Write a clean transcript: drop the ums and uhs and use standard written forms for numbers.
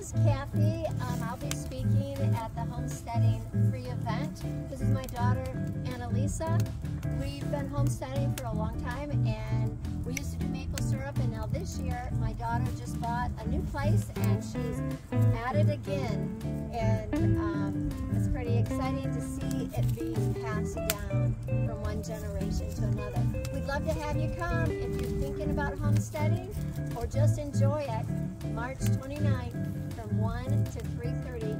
is Kathy. I'll be speaking at the Homesteading Free event. This is my daughter, Annalisa. We've been homesteading for a long time, and we used to do maple syrup, and now this year my daughter just bought a new place and she's at it again. And it's pretty exciting to see it being passed down from one generation to another. We'd love to have you come if you're thinking about homesteading or just enjoy it. March 29th from 1 to 3:30